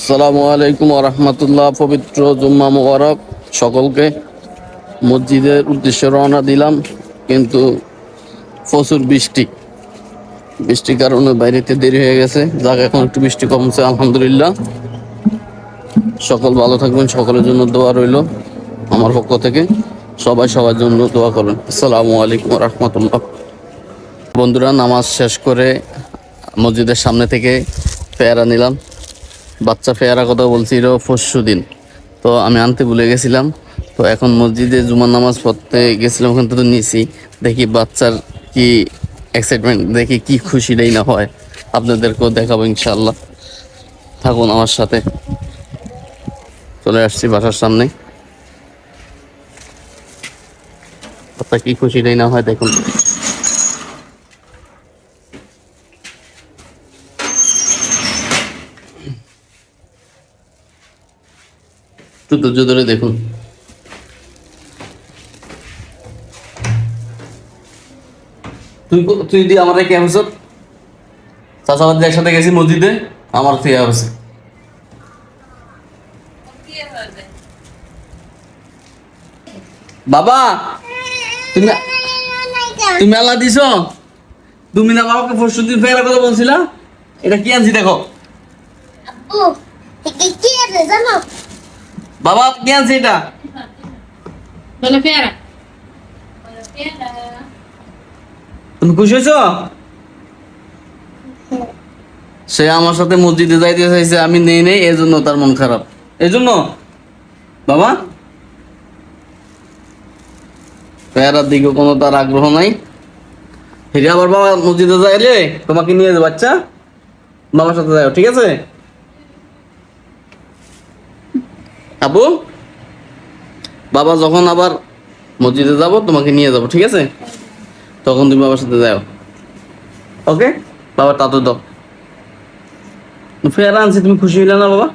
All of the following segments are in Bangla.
আসসালামু আলাইকুম ওয়া রাহমাতুল্লাহ। পবিত্র জুম্মা মুবারক সকলকে। মসজিদের উদ্দেশ্যে রওনা দিলাম, কিন্তু প্রচুর বৃষ্টির কারণে বাইরেতে দেরি হয়ে গেছে। যাক, এখন একটু বৃষ্টি কমছে, আলহামদুলিল্লাহ। সকল ভালো থাকবেন, সকলের জন্য দোয়া রইল আমার পক্ষ থেকে। সবাই সবার জন্য দোয়া করবেন। আসসালামু আলাইকুম ওয়া রাহমাতুল্লাহ। বন্ধুরা, নামাজ শেষ করে মসজিদের সামনে থেকে পেয়ারা নিলাম। বাচ্চা পেয়ারা কথা বলছিল পরশু দিন, তো আমি আনতে ভুলে গেছিলাম। তো এখন মসজিদে জুমার নামাজ পড়তে গেছিলাম, ওখান থেকে নিছি। দেখি বাচ্চার কি এক্সাইটমেন্ট, দেখি কি খুশিটাই না হয়। আপনাদেরকেও দেখাবো ইনশাআল্লাহ, থাকুন আমার সাথে। চলে আসছি বাসার সামনে, বাচ্চা কি খুশিটাই না হয় দেখুন। একটু ধৈর্য ধরে দেখুন। তুই তুই দি আমার কে হয়েছ? চাচাবাদ একসাথে গেছি মসজিদে, আমার থেকে হয়েছে। বাবা, তুমি তুমি আল্লাহ দিছ। তুমি না বাবাকে পরশু দিন ফেরার কথা বলছিলা। এটা কি আনছি দেখো। বাবা, কি আনছি এটা? তুমি খুশি হয়েছ? সে আমার সাথে মসজিদে যাইতে চাইছে, আমি নেই এই জন্য তার মন খারাপ। এই জন্য বাবা পেয়ারার দিকে কোনো তার আগ্রহ নাই। ঠিক আবার বাবা মসজিদে যাইলে তোমাকে নিয়ে যাবো। বাচ্চা, বাবার সাথে যাও, ঠিক আছে? আবু, বাবা যখন আবার মসজিদে যাব তোমাকে নিয়ে যাব, ঠিক আছে? তখন তুমি বাবার সাথে যাও, ওকে? বাবার তাতো দাও। পেয়ারা আনছি, তুমি খুশি হইলে না বাবা?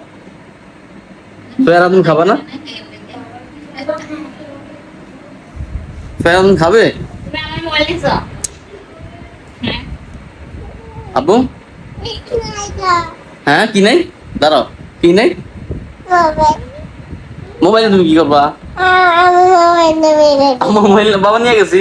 পেয়ারা তুমি খাবা না? পেয়ারা তুমি খাবে? আব্বু, হ্যাঁ কি নাই? দাঁড়াও, কি নাই? মোবাইলে তুমি কি করবা? আমার মোবাইল বাবা নিয়ে গেছি।